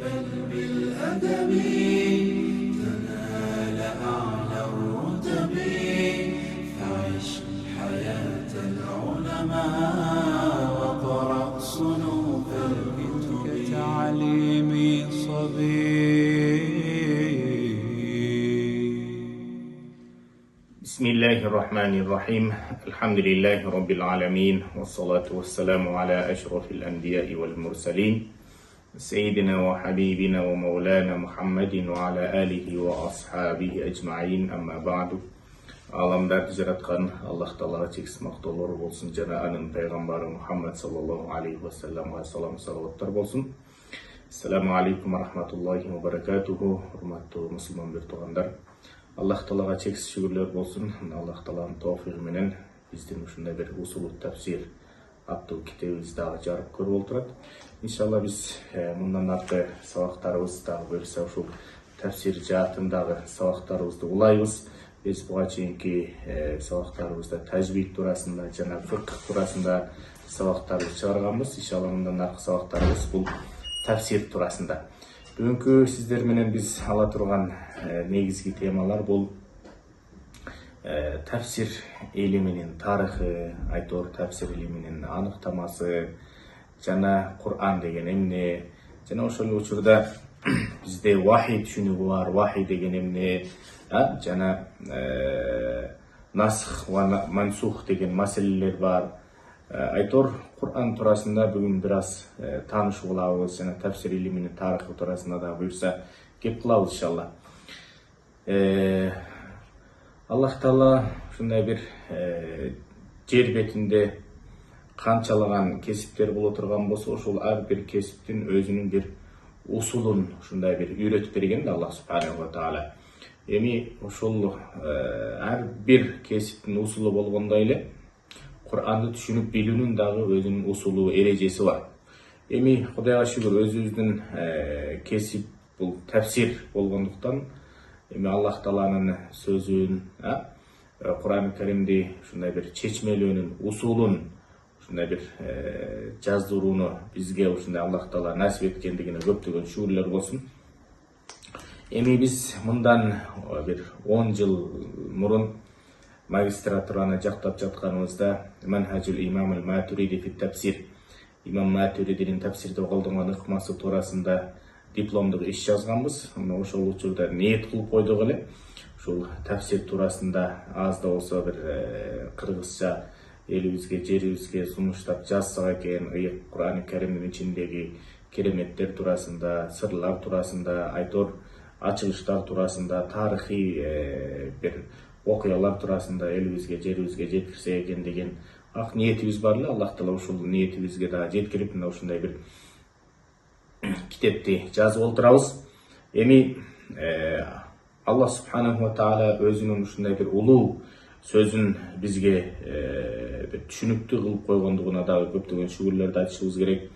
بل بالأدب تنال أعلى الرتب فعش حياة العلماء وقرأ صنوف الكتب كتعليم صبي. بسم الله الرحمن الرحيم. الحمد لله رب العالمين والصلاة والسلام على أشرف الأنبياء والمرسلين سيدنا وحبيبنا ومولانا محمد وعلى آله وأصحابه أجمعين. أما بعد. Аламдарды жаратқан Аллах Тағалаға чексіз мақтаулар болсын, жана анын пайғамбары Мұхаммад саллаллаху алейхи ва салламға салауаттар болсын. Ассаламу алейкум ва рахматуллахи ва баракатуху. Урматтуу мусулман бир туугандар, Аллах Тағалаға чексіз шүгүрлөр болсын. Аллах Тағаланын тауфиги менен биздин ушундай бир усулу тафсир аттуу китебибизди дагы жарык көрүп отурат. Иншалла биз мындан аркы сабактарыбыз дагы буюрса ушул тафсир жаатындагы сабактарыбызды улайбыз. Biz buğa çeyinki sabaqlarımızda təcvid turasında, jana fıqh turasında sabaqlarımızı çıkarganбыз. İnşallah bundan arqı sabaqlarımız bu tafsir turasında. Bugünkü sizler menen biz ala turgan negizgi temalar bu tafsir iliminin tarixi, aytor tafsir iliminin anıqtaması, jana Kur'an degen emne, jana ошол учурда bizde vahiy түшүнүгү var, vahiy degen emne, jana nasx va mansux деген маселелер бар. Айтор Kur'an турасында бүгүн biraz таанышып алабыз, жана тафсир илиминин тарыхы турасында да буюрса кеп кылабыз иншалла. Аллах Таала ушундай бир жер бетинде канчалаган кесиптер боло турган болсо, ошол ар бир кесиптин өзүнүн бир усулун ушундай бир үйрөтүп берген да Аллах субханаху ва таала. Эми ошол ар бир кесиптин усулу болгондой эле Кур'анды түшүнүп билүүнүн дагы өзүнүн усулу, эрежеси бар. Эми Кудайга шүгүр өзүбүздүн кесип бул тафсир болгондуктан эми Аллах Тааланын сөзүн, Кур'ан Каримди ушундай бир чечмелөөнүн усулун ушундай бир жаздырууну бизге ушундай Аллах Таала насип эткендигине көптөгөн шүгүрлөр болсун. Эми биз мындан бир 10 жыл мурун магистратураны жактап жатканыбызда Манхажул имам ал-Матуриди фи тафсир, имам Матуридинин тафсирде колдонгон ыкмасы туурасында дипломдук иш жазганбыз. Ошол учурда ниет кылып койдук эле ушул тафсир туурасында аз да болсо бир кыргызча элибизге, жерибизге сунуштап жазсак экен, ыйык Кур'ан Каримдин ичиндеги кереметтер туурасында, сырлар туурасында, айтор ачылыштар туурасында, тарыхый бир окуялар туурасында элибизге, жерибизге жеткирсек экен деген ак ниетибиз бар эле. Аллах Таала ушул ниетибизге да жеткирип, мына ушундай бир китепти жазып олтурабыз. Эми Аллах субханаху ва таала өзүнүн ушундай бир улуу сөзүн бизге бир түшүнүктүү кылып койгондугуна дагы көптөгөн шүгүрлөрдү айтышыбыз керек.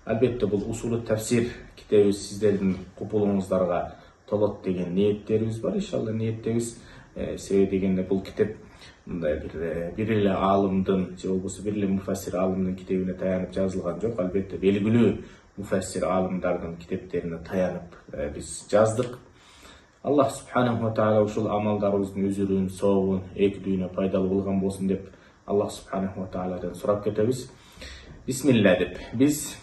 Албетте бул усулу тафсир китебибиз сиздердин купулуңуздарга толот деген ниеттерибиз бар. Иншалла ниеттебиз. Себеби дегенде бул китеп мындай бир эле аалымдын же болбосо бир эле муфассир аалымдын китебине таянып жазылган жок. Албетте белгилүү муфассир аалымдардын китептерине таянып биз жаздык. Аллах субханаху ва таала ушул амалдарыбыздын үзүрүн, сообун эки дүйнө пайдалуу кылган болсун деп Аллах субханаху ва тааладан сурап кетебиз. Бисмилла деп биз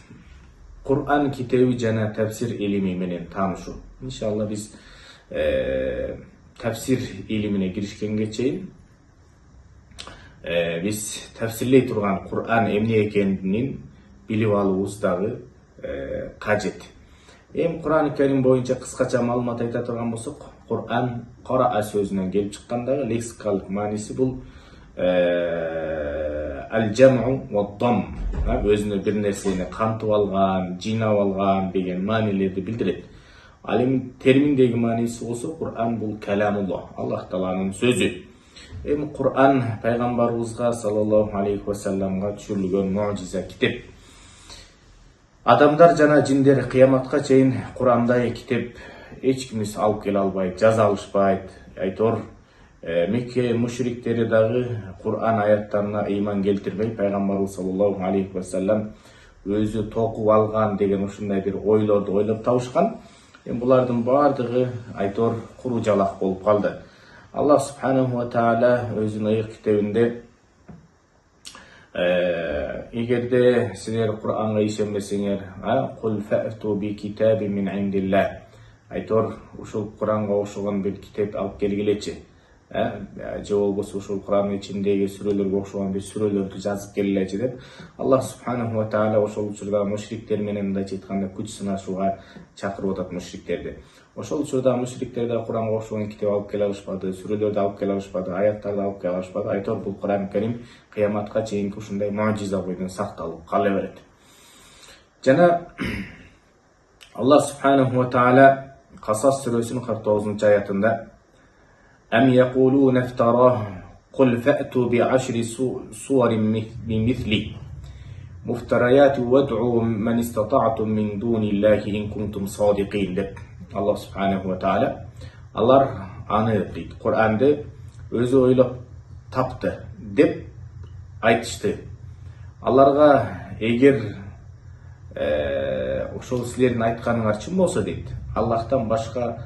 Кур'ан китеби жана тафсир илими менен таанышуу. Иншалла биз тафсир илимине киришкенге чейин биз тафсирлей турган Кур'ан эмне экенин билип алуубуз дагы кажет. Эми Кур'ан Карим боюнча кыскача маалымат айта турган болсок, Кур'ан Кураа сөзүнөн келип чыккандагы лексикалык мааниси бул ал-жам'у ва-дам, өзүнө бир нерсени кантып алган, жыйнап алган деген маанилерди билдирет. Ал эми терминдеги мааниси болсо Кур'ан бул каламуллах, Аллах Тааланын сөзү. Эми Кур'ан пайгамбарыбызга саллаллаху алейхи ва салламга түшүрүлгөн муъжиза китеп. Адамдар жана жиндер кыяматка чейин Кур'андай китеп эч кимис алып келе албайт, жаза алышпайт. Айтор Мекке мушриктери дагы Кур'ан аяттарына ыйман келтирбей, пайгамбарыбыз саллаллаху алейхи ва саллам өзү токуп алган деген ушундай бир ойлорду ойлоп табышкан. Булардын баардыгы айтор куру жалак болуп калды. Аллах субханаху ва таала өзүнүн ыйык китебинде эгерде силер Кур'анга ишенбесеңер, кул фa'ту би китабин мин индиллах. Айтор ушул Кур'анга окшогон бир китеп алып келгилечи. Же болбосо ушул Кур'андын ичиндеги сүрөлөргө окшогон бир сүрөлөрдү жазып келгилечи деп Аллах субханаху ва таала ошол учурда мушриктер менен мындайча айтканда күч сынашууга чакырып атат мушриктерди. Ошол учурда мушриктер да Кур'анга окшогон китеп алып келе алышпады, сүрөлөрдү алып келе алышпады, аяттарды алып келе алышпады. Айтор бул Кур'ан Карим кыяматка чейинки ушундай мажиза бойдон сакталып кала берет. Жана Аллах субханаху ва таала Касас сүрөсүнүн 49-аятында أم يقولون افتراه قل فأتوا بعشر صور بمثله مفتريات وادعوا من استطعتم من دون الله إن كنتم صادقين деп Аллах субханаху ва таала алар аны дейт Кур'анды өзү ойлоп тапты деп айтышты. Аларга эгер ошол силердин айтканыңар чын болсо дейт, Аллахтан башка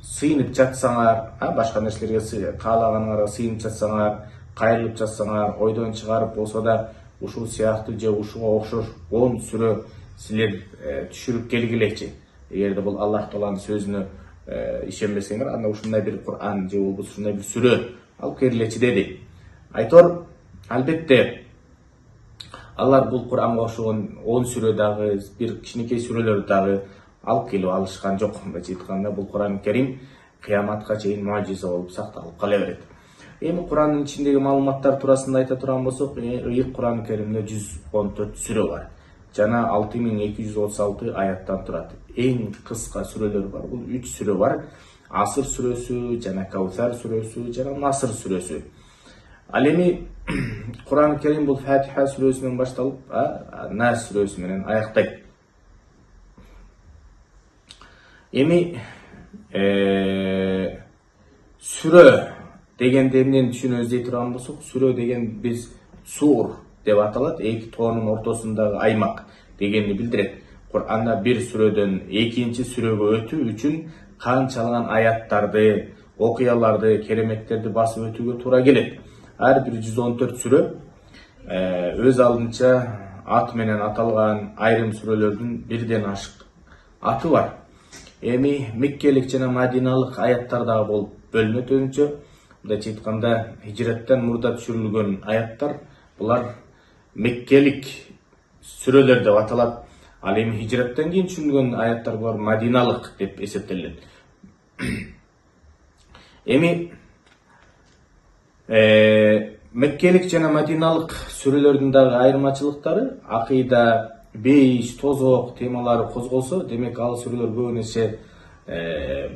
сыйынып жатсаңар, башка нерселерге каалаганыңарга сыйынып жатсаңар, кайрылып жатсаңар, ойдон чыгарып болсо да ушул сыяктуу же ушуга окшош 10 сүрө силер түшүрүп келгилечи. Эгерде бул Аллах Тааланын сөзүнө ишенбесеңер, анда ушундай бир Кур'ан же болбосо ушундай бир сүрө алып келгилечи деди. Айтор, албетте алар бул Кур'анга окшогон 10 сүрө дагы, бир кичинекей сүрөлөр дагы алып келип алышкан жок. Мындайча айтканда бул Кур'ан Карим кыяматка чейин мажиза болуп сакталып кала берет. Эми Кур'андын ичиндеги маалыматтар туурасында айта турган болсок, ыйык Кур'ан Каримде 114 сүрө бар жана 6236 аяттан турат. Эң кыска сүрөлөр бар. Бул 3 сүрө бар. Асыр сүрөсү жана Каусар сүрөсү жана Наср сүрөсү. Ал эми Кур'ан Карим бул Фатиха сүрөсүнөн башталып, Нас сүрөсү менен аяктайт. Эми сүрө дегенде эмнени түшүнөбүз турган болсок, сүрө деген биз сур деп аталат, эки тоонун ортосундагы аймак дегенди билдирет. Кур'анда бир сүрөдөн экинчи сүрөгө өтүү үчүн канчалган аяттарды, окуяларды, кереметтерди басып өтүүгө туура келет. Ар бир 114 сүрө өз алдынча ат менен аталган айрым сүрөлөрдүн бирден ашык аты бар. Эми Меккелик жана Мадиналык аяттар дагы болуп бөлүнөт өзүнчө. Мындайча айтканда, хижреттен мурда түшүрүлгөн аяттар булар Меккелик сүрөлөр деп аталат. Ал эми хижреттен кийин түшүрүлгөн аяттар булар Мадиналык деп эсептелет. Эми Меккелик жана Мадиналык сүрөлөрдүн дагы айырмачылыктары акыйда, бейиш, тозок темалары козголсо, демек ал сүрөлөр көбүнесе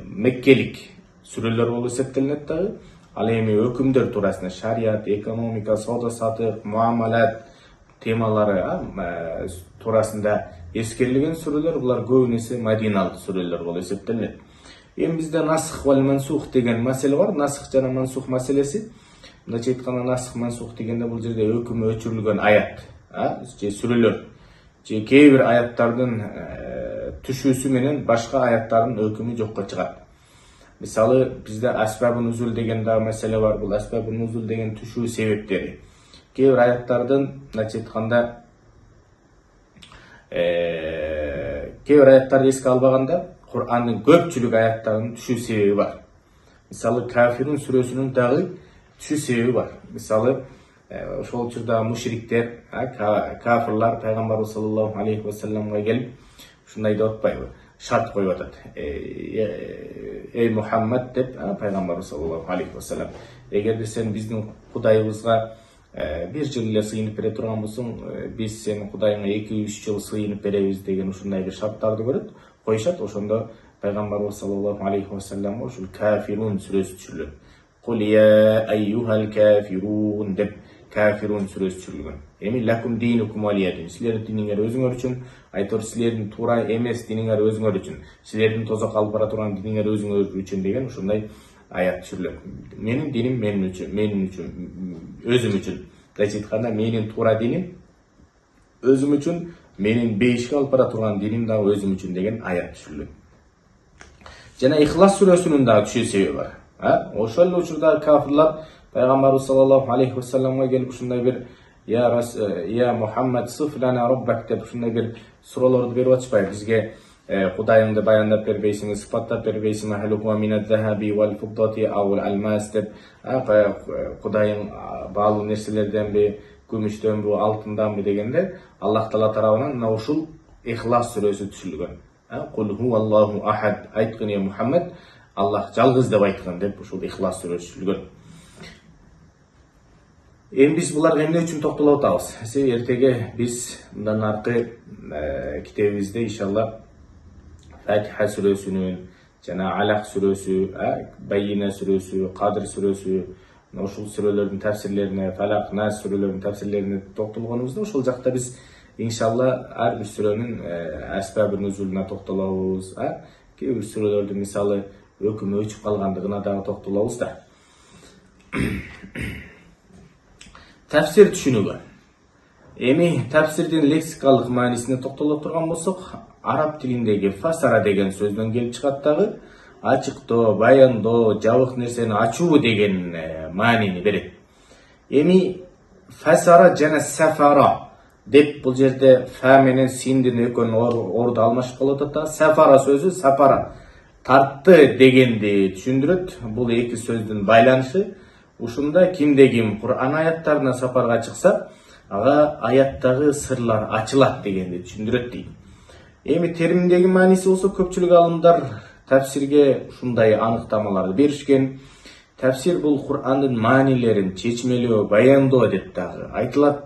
Меккелик сүрөлөр болуп эсептелет дагы. Ал эми өкүмдөр туурасында, шарият, экономика, соода сатык, муамалат темалары туурасында эскерилген сүрөлөр булар көбүнесе Мадиналык сүрөлөр болуп эсептелет. Эми бизде насх вал мансух деген маселе бар. Насх жана мансух маселеси, мындайча айтканда, насх мансух дегенде бул жерде өкүмү өчүрүлгөн аят, же сүрөлөр, же кээ бир аяттардын түшүүсү менен башка аяттардын өкүмү жокко чыгат. Мисалы, бизде асбабун нузул деген дагы маселе бар. Бул асбабун нузул деген түшүү себептери. Кээ бир аяттардын, мындайча айтканда, кээ бир аяттарды эске албаганда, Кур'андын көпчүлүк аяттарынын түшүү себеби бар. Мисалы, Кафирун сүрөсүнүн дагы түшүү себеби бар. Мисалы, ошол учурда мушриктер, кафирлар пайгамбарыбыз саллаллаху алейхи ва салламга келип ушундай деп атпайбы? Шарт коюп атат. Эй Мухаммад деп пайгамбарыбыз саллаллаху алейхи ва саллам, эгерде сен биздин Кудайыбызга бир жыл эле сыйынып бере турган болсоң, биз сенин Кудайыңа 2-3 жыл сыйынып беребиз деген ушундай бир шарттарды коюшат. Ошондо пайгамбарыбыз саллаллаху алейхи ва салламга ушул Кафирун сүрөсү түшүрүлөт. Кул я айюхал кафирун деп Кафирун сүрөсү түшүрүлгөн. Эми лакум динукум валиядин, силердин диниңер өзүңөр үчүн, айтор силердин туура эмес диниңер өзүңөр үчүн, силердин тозок алып бара турган диниңер өзүңөр үчүн деген ушундай аят түшүрүлөт. Менин диним менин үчүн, өзүм үчүн. мындайча айтканда менин туура диним өзүм үчүн, менин бейишке алып бара турган диним дагы өзүм үчүн деген аят түшүрүлгөн. Жана Ихлас сүрөсүнүн дагы түшүү себеби бар. Ошол эле учурда кафирлар пайгамбарыбыз саллаллаху алейхи вассаламга келип ушундай бир я Мухаммад суфлана роббак деп ушундай бир суроолорду берип атышпайбы бизге? Кудайыңды баяндап бербейсиңби, сыпаттап бербейсиңби? Халуха минад захаби вал фиддати ау алмас деп. Кудайың баалуу нерселерденби, күмүштөнбү, алтынданбы дегенде Аллах Таала тарабынан мына ушул Ихлас сүрөсү түшүрүлгөн. Кул хуаллаху ахад, айткын я Мухаммад, Аллах жалгыз деп айткын деп ушул Ихлас сүрөсү түшүрүлгөн. Эми биз буларга эмне үчүн токтолуп атабыз? Себеби эртеге биз мындан аркы китебибизде иншалла Фатиха сүрөсүнүн, жана Алак сүрөсү, Байина сүрөсү, Кадр сүрөсү, ушул сүрөлөрдүн тафсирлерине, Фалак, Нас сүрөлөрдүн тафсирлерине токтолгонубузда ошол жакта биз иншалла ар бир сүрөнүн асбабы нузулуна токтолобуз. Кээ бир сүрөлөрдүн мисалы өкүмү өчүп калгандыгына дагы токтолобуз да. Тафсир түшүнүгү. Эми тафсирдин лексикалык маанисине токтоло турган болсок, араб тилиндеги фасара деген сөздөн келип чыгат дагы ачыктоо, баяндоо, жабык нерсени ачуу деген маанини берет. Эми фасара жана сафара деп бул жерде фа менен синдин экөөнүн орду алмашып калып атат да. Сафара сөзү сапара, тартты дегенди түшүндүрөт. Бул эки сөздүн байланышы. Ушунда кимде ким Кур'ан аяттарына сапарга чыкса, ага аяттагы сырлар ачылат дегенди түшүндүрөт дейт. Эми терминдеги мааниси болсо көпчүлүк алымдар тафсирге ушундай аныктамаларды беришкен. Тафсир бул Кур'андын маанилерин чечмелөө, баяндоо деп дагы айтылат.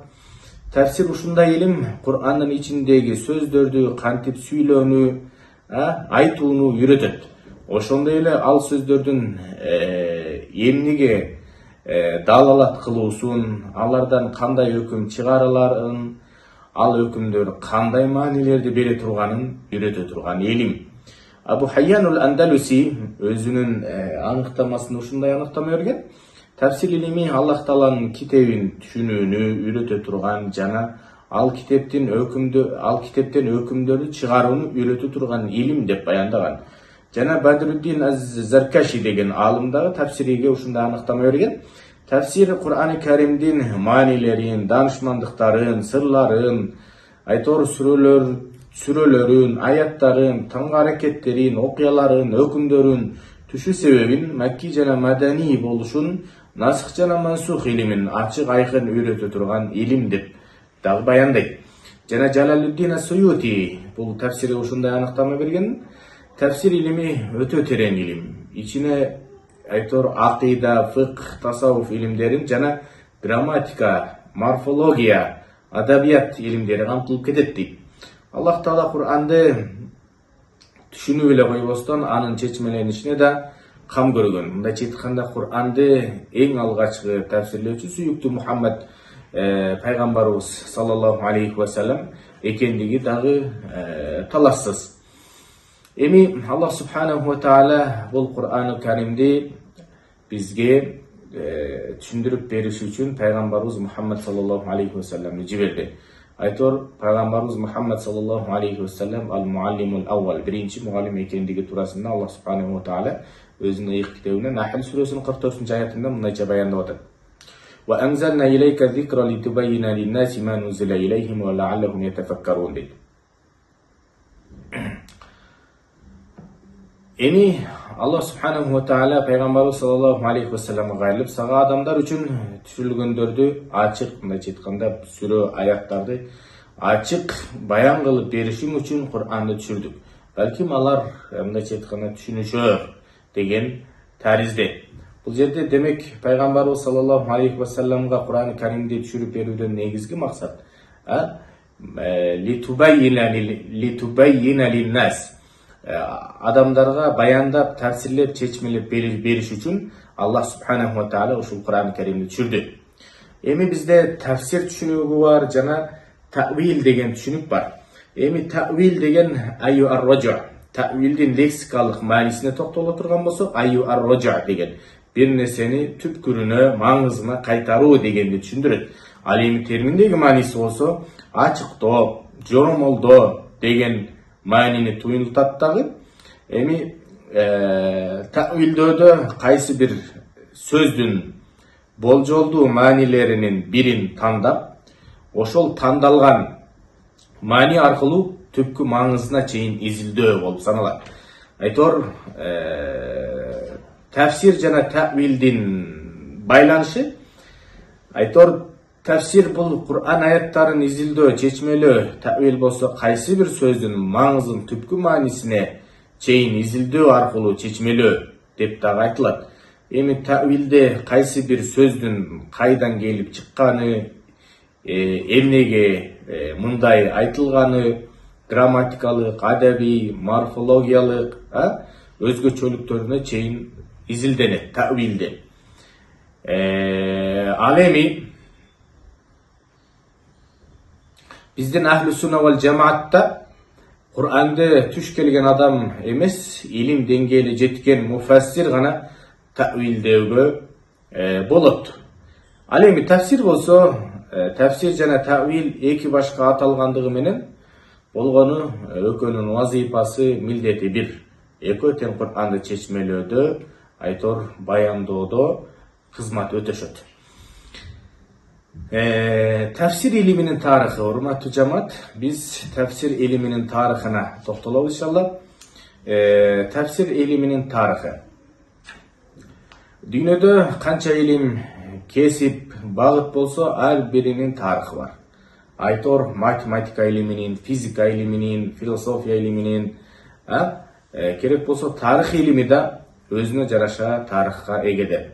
Тафсир ушундай илим Кур'андын ичиндеги сөздөрдү кантип сүйлөөнү, айтууну үйрөтөт. Ошондой эле ал сөздөрдүн эмнеге далалат кылуусун, алардан кандай өкүм чыгарыларын, ал өкүмдөр кандай маанилерди бере турганын үйрөтө турган илим. Абу Хайянул Андалуси өзүнүн аныктамасында ушундай аныктама берген. Тафсир илими Аллах Тааланын китебин түшүнүүнү үйрөтө турган жана ал китептен өкүмдөрдү чыгарууну үйрөтө турган илим деп баяндаган. Жана Бадруддин аз-Заркаши деген алым дагы тафсириге ушундай аныктама берген. Тафсир Кур'ан-ы Каримдин маанилерин, данышмандыктарын, сырларын, айтор сүрөлөрүн, аяттарын, таңгы аракеттерин, окуяларын, өкүмдөрүн, түшүү себебин, макки жана мадани болушун, насых жана мансух илимин ачык айкын үйрөтө турган илим деп дагы баяндайт. Жана Жалалуддин ас-Суюти бул тафсирге ушундай аныктама берген. Тафсир илими өтө терең илим. Ичине айтор акыйда, фыкх, тасаввуф илимдерин жана грамматика, морфология, адабият илимдери камтылып кетет дейт. Аллах Таала Кур'анды түшүнүп эле койбостон анын чечмеленишине да кам көргөн. Мындайча айтканда Кур'анды эң алгачкы тафсирлөөчү сүйүктүү Мухаммад пайгамбарыбыз саллаллаху алейхи вассалам экендиги дагы талассыз. Эми Аллах субханаху ва таала бул Кур'ан-ы Каримди бизге түшүндүрүп бериш үчүн пайгамбарыбыз Мухаммад саллаллаху алейхи вассаламды жиберди. Айтор пайгамбарыбыз Мухаммад саллаллаху алейхи вассалам ал-муаллимул аввал, биринчи муаллим экендиги туурасында Аллах субханаху ва таала өзүнүн ыйык китебинде Нахл сүрөсүнүн 44-аятында мындайча баяндап атат. Wa anzalna ilayka dhikra litubayyina lin-nasi ma nuzila ilayhim wa la'allahum yatafakkarun deyт. Эми Аллах субханаху ва таала пайгамбарыбыз саллаллаху алейхи вассаламга кайрылып, сага адамдар үчүн түшүрүлгөндөрдү ачык, мындайча айтканда сүрө аяттарды ачык баян кылып беришим үчүн Кур'анды түшүрдүк. Балким алар мындайча айтканда түшүнүшөр деген таризде. Бул жерде демек пайгамбарыбыз саллаллаху алейхи вассаламга Кур'ан-ы Каримди түшүрүп берүүдөн негизги максат литуbayyina lin-nas, адамдарга баяндап, тафсирлеп, чечмелеп бериш үчүн Аллах субханаху ва таала ушул Кур'ан-ы Каримди түшүрдү. Эми бизде тафсир түшүнүгү бар жана ta'wil деген түшүнүк бар. Эми ta'wil деген айю ар-раджа, ta'wilдин лексикалык маанисине токтоло турган болсок, айю ар-раджа деген бир нерсени түпкүрүнө, маңызына кайтаруу дегенди түшүндүрөт. Ал эми терминдеги мааниси болсо ачыктоо, жоромолдоо деген маанини туюнтат дагы. Эми ta'wilдөөдө кайсы бир сөздүн болжолдуу маанилеринин бирин тандап, ошол тандалган маани аркылуу түпкү маңызына чейин изилдөө болуп саналат. Айтор тафсир жана ta'wilдин байланышы. Айтор тафсир бул Кур'ан аяттарын изилдөө, чечмелөө, ta'wil болсо кайсы бир сөздүн маңызын түпкү маанисине чейин изилдөө аркылуу чечмелөө деп дагы айтылат. Эми ta'wilде кайсы бир сөздүн кайдан келип чыкканы, эмнеге мындай айтылганы, грамматикалык, адабий, морфологиялык өзгөчөлүктөрүнө чейин изилденет ta'wilде. Ал эми биздин ахли сунна вал жамаатта Кур'анды түш келген адам эмес, илим деңгээли жеткен муфассир гана ta'wilдөөгө болот. Ал эми тафсир болсо, тафсир жана ta'wil эки башка аталгандыгы менен болгону экөөнүн вазифасы, милдети бир. Экөө тең Кур'анды чечмелөөдө, айтор баяндоодо кызмат өтөшөт. Тафсир илиминин тарыхы, урматтуу жамаат, биз тафсир илиминин тарыхына токтолобуз иншалла. Тафсир илиминин тарыхы. Дүйнөдө канча илим, кесип, багыт болсо, ар биринин тарыхы бар. Айтор математика илиминин, физика илиминин, философия илиминин, керек болсо тарых илими да өзүнө жараша тарыхка эгедир.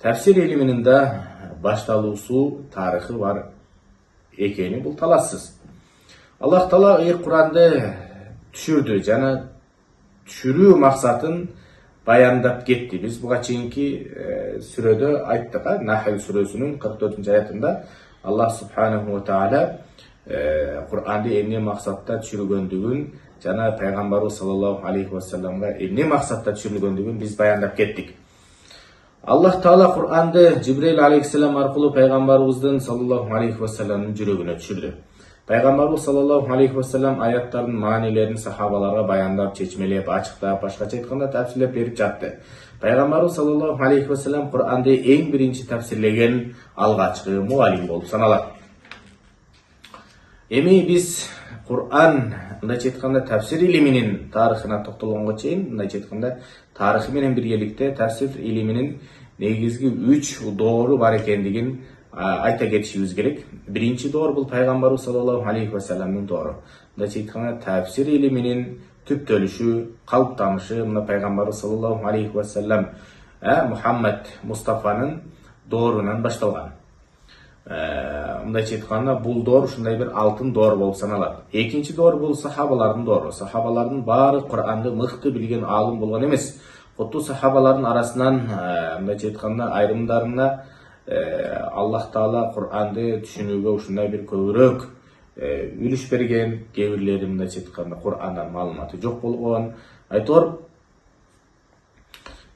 Тафсир илиминин да башталуусу, тарыхы бар экени бул талассыз. Аллах Таала Куранды түшүрдү жана түшүрүү максатын баяндап кетти. Биз буга чейинки сүрөдө айттык, Нахл сүрөсүнүн 44-аятында Аллах Субханаху ва Таала Куранды эмне максатта түшүргөндүгүн жана пайгамбарыбыз саллаллаху алейхи ва салламга эмне максатта түшүрүлгөндүгүн биз баяндап кеттик. Аллах Таала Куранды Жибрил алейхиссалам аркылуу пайгамбарыбыздын саллаллаху алейхи ва салламдын жүрөгүнө түшүрдү. Пайгамбарыбыз саллаллаху алейхи ва саллам аяттардын маанилерин сахабаларга баяндап, чечмелеп, ачыктап, башкача айтканда тафсирлеп берип жатты. Пайгамбарыбыз саллаллаху алейхи ва саллам Куранды эң биринчи тафсирлеген алгачкы муалим болуп саналат. Эми биз Кур'ан, мындайча айтканда, тафсир илиминин тарыхына токтолгонго чейин, мындайча айтканда, тарыхы менен биргеликте тафсир илиминин негизги 3 доору бар экендигин айта кетишибиз керек. Биринчи доор бул пайгамбарыбыз саллаллаху алейхи ва салламдын доору. Мындайча айтканда, тафсир илиминин түптөлүшү, калыптанышы мына пайгамбарыбыз саллаллаху алейхи ва саллам Мухаммад Мустафанын доорунан башталган. Мындайча айтканда, бул доор ушундай бир алтын доор болуп саналат. Экинчи доор бул сахабалардын доору. Сахабалардын баары Куранды мыкты билген аалым болгон эмес. Куттуу сахабалардын арасынан мындайча айтканда айрымдарына Аллах Таала Куранды түшүнүүгө ушундай бир көбүрөөк үлүш берген, кээ бирлери мындайча айтканда Курандан маалыматы жок болгон. Айтор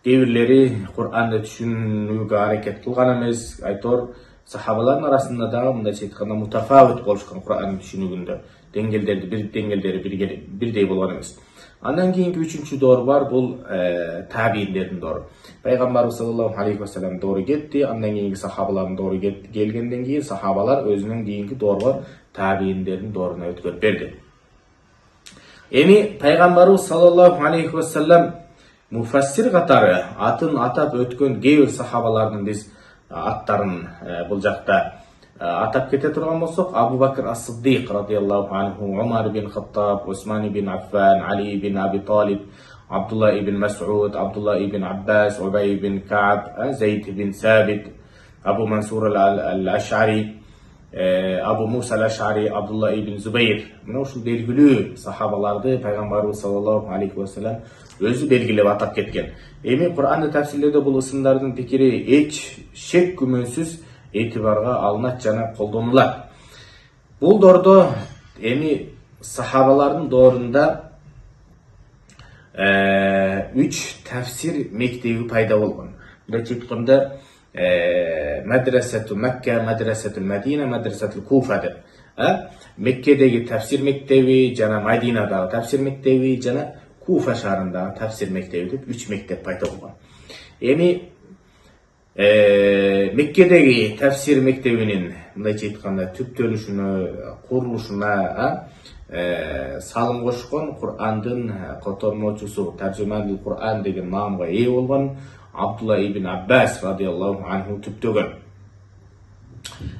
кээ бирлери Куранды түшүнүүгө аракет кылган эмес. Айтор сахабалардын арасында дагы мындайча айтканда мутафавит болушкан Куранды түшүнүүгүндө деңгээлдери бирдей болгон эмес. Андан кийинки үчүнчү доор бар, бул табииндердин доору. Пайгамбарыбыз саллаллаху алейхи ва саллам доору кетти, андан кийинки сахабалардын доору келгенден кийин сахабалар өзүнүн кийинки доорго табииндердин дооруна өткөрүп берди. Эми пайгамбарыбыз саллаллаху алейхи ва саллам муфассир катары атын атап өткөн кээ бир сахабалардын биз аттарын бул жакта атап кете турган болсок, Абу Бакр ас-Сиддик радияллаху анху, Умар бин Хаттаб, Усман бин Аффан, Али бин Аби Талиб, Абдулла ибн Мас'уд, Абдулла ибн Аббас, Убай бин Кааб, Зайд бин Сабит, Абу Мансур ал-Аш'ари, Абу Муса ал-Аш'ари, Абдулла ибн Зубайр. Мына ушул белгилүү сахабаларды пайгамбарыбыз саллаллаху алейхи ва саллам өзү белгилеп атап кеткен. Эми Куранды тафсирлөөдө бул ысымдардын пикири эч шек күмөнсүз этибарга алынат жана колдонулат. Бул доордо эми сахабалардын доорунда 3 тафсир мектеби пайда болгон. Мындайча айтканда, Medresetü Mekke, Medresetül Medine, Medresetül Kufa deb. Mekkedegi tafsir mektebi, jana Madinadagi tafsir mektebi, jana Kufa şahrındagi tafsir mektebi deb 3 mektep paydo bo'lgan. Эми Mekkedegi tafsir mektebinin mындайча айтканда түптөлүшүнө, курулушуна салым кошкон Кур'андын котормочусу, Таржуманул Кур'ан деген наамга ээ болгон Абдулла ибн Аббас радиаллаху анху түптөгөн.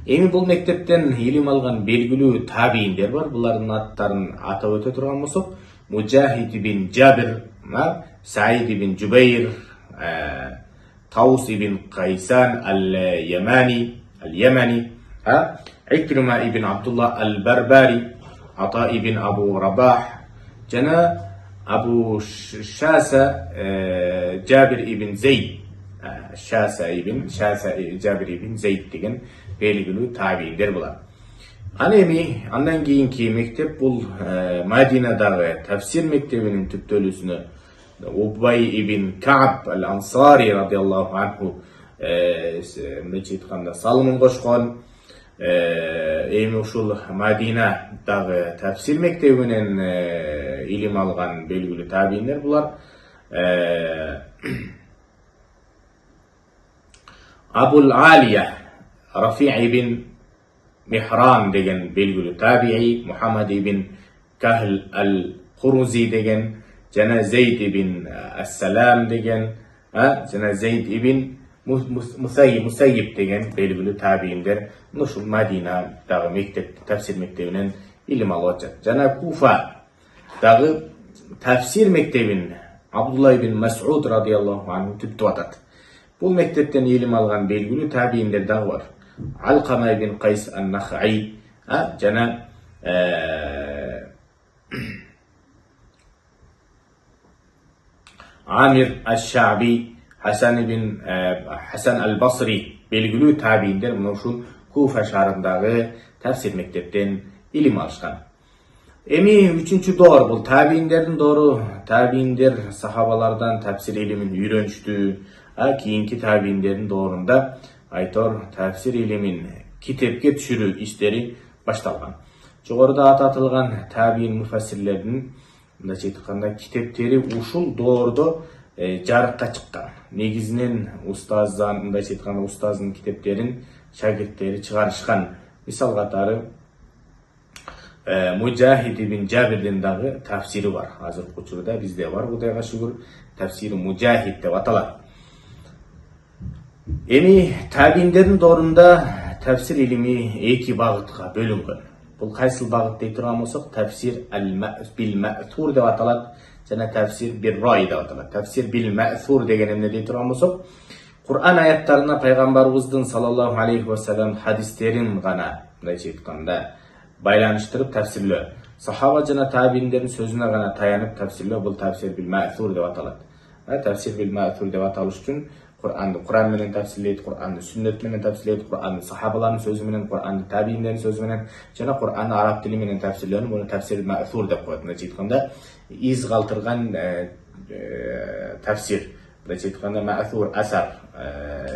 Эми бул мектептен илим алган белгилүү табийиндер бар. Булардын аттарын атап өтө турган болсок, Мужахид ибн Жабир, Саид ибн Жубайр, Таус ибн Кайсан al-Yamani, Ikrima ibn Abdullah al-Barbari, Ata ibn Abu Rabah, jana Abu Shasa Jabir ibn Zeyd, Jabir ibn Zeyd деген белгилүү табийиндер булар. Андан кийинки мектеп бул Мадинадагы тафсир мектебинин түптөлүүсүнө Убай ибн Кааб ал-Ансари радиаллаху анху мындайча айтканда салымын кошкон. Эми ушул Мадинадагы тафсир мектебинен илим алган белгилүү табийиндер булар. Абул Алия Рафи ибн Михран деген белгилүү табии, Мухаммад ибн Кахл ал-Курузи деген, жана Зейд ибн Ас-Салам деген, жана Зейд ибн Мусайиб деген белгилүү табийиндер ушул Мадинадагы мектеп, тафсир мектебинен илим алып атышат. Жана Куфадагы тафсир мектебин Абдулла ибн Мас'уд радиаллаху анху түптүп атат. Бул мектептен илим алган белгилүү табийиндер дагы бар. Алкама ибн Кайс ан-Нахаи, жана Амир аш-Шаби, Хасан ал-Басри белгилүү табийиндер ушул Куфа шаарындагы тафсир мектептен илим алышкан. Эми 3-чү доор бул табийиндердин доору. Табийиндер сахабалардан тафсир илимин үйрөнүштү. Кийинки табийиндердин доорунда айтор тафсир илимин китепке түшүрүү иштери башталган. Жогоруда ататылган табийин муфассирлердин мындайча айтканда китептери ушул доордо жарыкка чыккан. Негизинен мындайча айтканда устаздын китептерин шагирттери чыгарышкан. Мисал катары Мужахид ибн Жабирдин дагы тафсири бар. Азыркы учурда бизде бар, Кудайга шүгүр, тафсири Мужахид деп аталат. Эми табийиндердин доорунда тафсир илими 2 багытка бөлүнгөн. Бул кайсыл багыт дей турган болсок, тафсир бил-ма'thur деп аталат, жана тафсир бир-рай деп аталат. Тафсир бил-ма'thur деген эмне дей турган болсок, Кур'ан аяттарына пайгамбарыбыздын саллаллаху алейхи ва саллям хадистерин гана мындайча айтканда байланыштырып тафсирлөө. Сахаба жана табийиндердин сөзүнө гана таянып тафсирлөө бул тафсир бил-ма'thur деп аталат. Тафсир бил-ма'thur деп аталыш үчүн Кур'ан менен тафсирлейт, Кур'анды сүннет менен тафсирлейт, Кур'анды сахабалардын сөзү менен, Кур'анды табийиндердин сөзү менен, жана Кур'анды араб тили менен тафсирлөөнү муну тафсир ма'thur деп коет. Мындайча айтканда из калтырган тафсир. Мындайча айтканда ма'thur асар.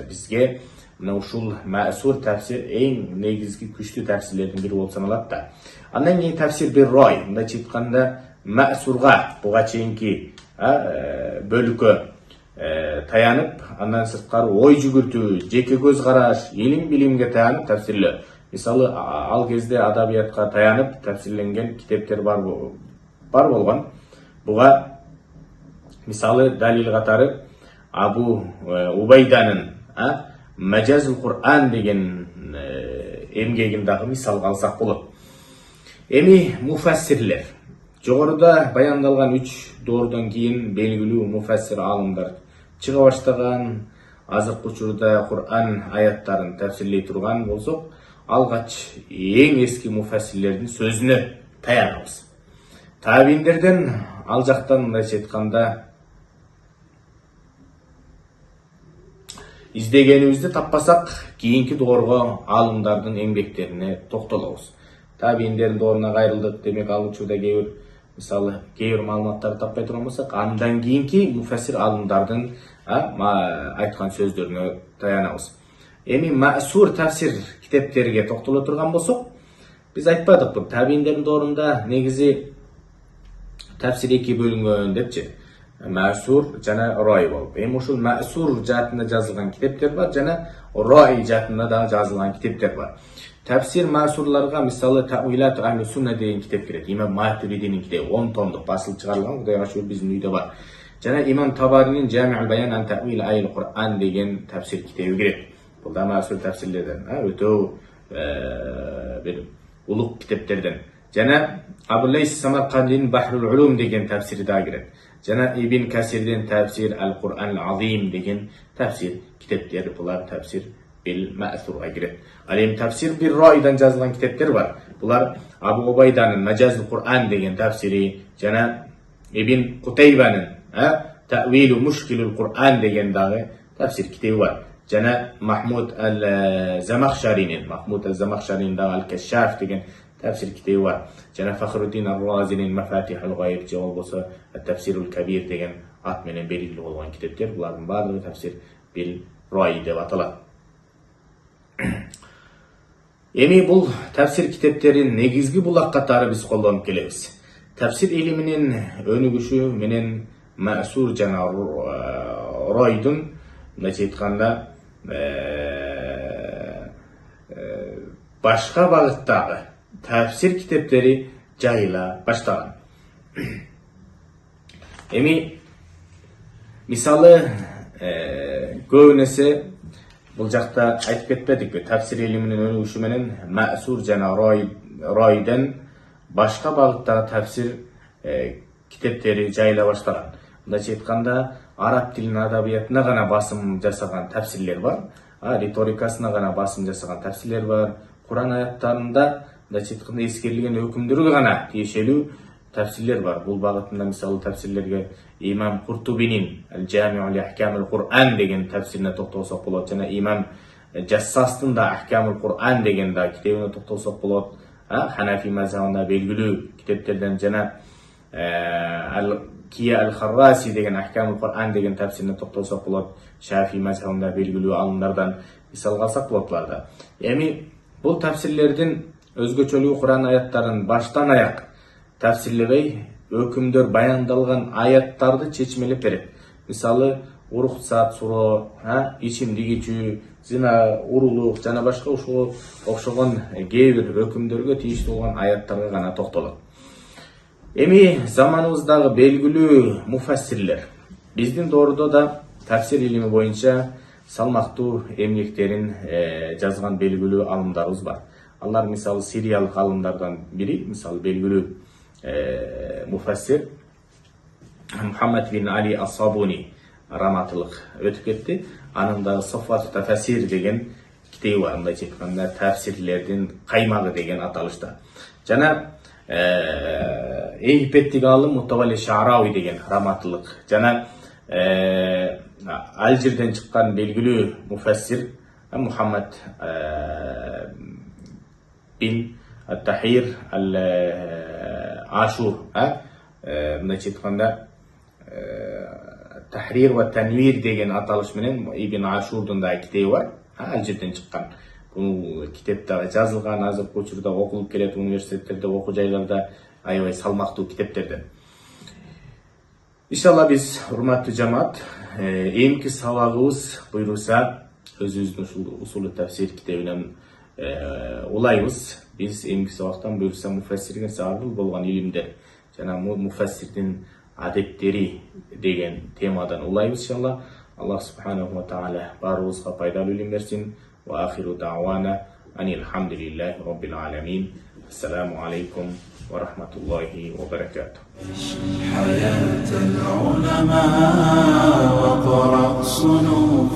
Бизге мына ушул ма'thur тафсир эң негизги күчтүү тафсирлердин бири болуп саналат да. Андан кийин тафсир бир-рай. Мындайча айтканда ма'thurга буга чейинки бөлүккө таянып, андан сырткары ой жүгүртүү, жеке көз караш, илим билимге таянып тафсирлөө. Мисалы, ал кезде адабиятка таянып тафсирленген китептер бар болгон. Буга мисалы далил катары Абу Убайданын Majazul Qur'an деген эмгегин дагы мисалга алсак болот. Эми муфассирлер. Жогоруда баяндалган 3 доордон кийин белгилүү муфассир алымдар чыга баштаган. Азыркы учурда Кур'ан аяттарын тафсирлей турган болсок, алгач эң эски муфассирлердин сөзүнө таянабыз. Табийиндерден ал жактан мындайча айтканда издегенибизди таппасак, кийинки доорго алымдардын эмгектерине токтолобуз. Табийиндердин дооруна кайрылдык, демек ал учурда кээ бир маалыматтарды таппай турган болсок, андан кийинки муфассир алымдардын айткан сөздөрүнө таянабыз. Эми Мa'sur tafsir китептериге токтоло турган болсок, биз айтпадыкпы, табийиндердин доорунда негизи tafsir эки бөлүнгөн депчи. Ma'sur жана Roi болуп. Эми ушул Ma'sur жаатында жазылган китептер бар, жана Roi жаатында да жазылган китептер бар. Tafsir Ma'surlarga мисалы Ta'wilat Ahli Sunna деген китеп кирет. Имам Матуридинин китеби 10 томдук басылып чыгарылган, Кудайга шүгүр биздин үйдө бар. Жана Имам Табаринин Jami'ul Bayan an Ta'wil Ayil Qur'an деген tafsir китеби кирет. Бул да Ma'sur tafsirlerden, өтө бир улук китептерден. Жана Абу-Лейс Самаркандинин Бахрул Улум деген tafsiri да кирет. Жана Ибн Касирдин Tafsir Al-Qur'an Al-Azim деген tafsir китептери, булар tafsir bil Ma'surга кирет. Ал эми tafsir bir Roiдан жазылган китептер бар. Булар Абу Убайданын Majazul Qur'an деген tafsiri, жана Ибн Кутайбанын Ta'wilu Mushkilul Qur'an деген дагы tafsir китеби бар. Жана Mahmud al-Zamakhsharinin дагы Al-Kashaf деген tafsir kitebi var. Jana Fakhruddin Ar-Razi'nin Mafatihul Gayb же болбосо Tafsirul Kabir деген ат менен белгилүү болгон китептер. Булардын баардыгы tafsir bil Roi деп аталат. Эми бул tafsir китептерин негизги булак катары биз колдонуп келебиз. Tafsir илиминин өнүгүшү менен Ma'sur жана Roi'дун мынча айтканда башка багыттагы tafsir kitepleri жайыла баштаган. Эми мисалы көбүнесе бул жакта айтып кетпедикпи, tafsir илиминин өнүгүшү менен Ma'sur жана Roi'ден башка багыттагы tafsir kitepleri жайыла баштаган. Мындайча айтканда, араб тилинин адабиятына гана басым жасаган tafsirler бар, риторикасына гана басым жасаган tafsirler бар, Куран аяттарында эскерилген өкүмдөргө гана тиешелүү tafsirler бар. Бул багытында мисалы tafsirlerге Имам Куртубинин Al-Jami'u li Ahkamil Qur'an деген tafsiriне токтолсок болот, жана Имам Jassastын да Ahkamul Qur'an деген да китебине токтолсок болот. Ханафи мазхабында белгилүү китептерден, жана Кия Al-Kharrasi деген Ahkamul Qur'an деген tafsiriне токтолсок болот. Шафи мазхабында белгилүү алымдардан мисалга алсак болот буларда. Эми бул tafsirlerдин өзгөчөлүгү Куран аяттарын баштан аяк tafsirlebей, өкүмдөр баяндалган аяттарды чечмелеп берет. Мисалы, уруксат суроо, ичимдик ичүү, зина, урулук жана башка ушуга окшогон кээ бир өкүмдөргө тийиштүү болгон аяттарга гана токтолот. Эми заманыбыздагы белгилүү муфассирлер биздин доорудо да tafsir илими боюнча салмактуу эмгектерин жазган белгилүү алымдарыбыз бар. Алар мисалы сириялык алымдардан бири, мисалы белгилүү муфассир Мухаммад бин Али Ас-Сабуни раматылык өтүп кетти. Анын да Софат тафасир деген китеби бар. Мындайча айтканда tafsirlerдин каймагы деген аталышта. Жана Египеттик алым Мутавалли Шаарауи деген раматылык, жана Алжирден чыккан белгилүү муфассир Мухаммад бин Ат-Тахир Ал-Ашур, мындайча айтканда Тахрир ва Танвир деген аталыш менен Ибн Ашурдун да китеби бар, Алжирден чыккан. Бул китеп да жазылган, азыркы учурда окулуп келет университеттерде, окуу жайларда аябай салмактуу китептерден. Иншалла биз, урматтуу жамаат, эмки сабагыбыз буйруса өзүбүздүн ушул Усулу Тафсир китебинен улайбыз. Биз эмки сабактан буйруса муфассирге зарыл болгон илимдер жана муфассирдин адептери деген темадан улайбыз иншалла. Аллах субханаху ва таала баарыбызга пайдалуу илим берсин. Ва ахиру дa'wana анил хамдулиллахи rabbil alamin. Ассаламу алейкум ва рахматуллахи ва баракатух. حياة العلماء وقرأ صنوف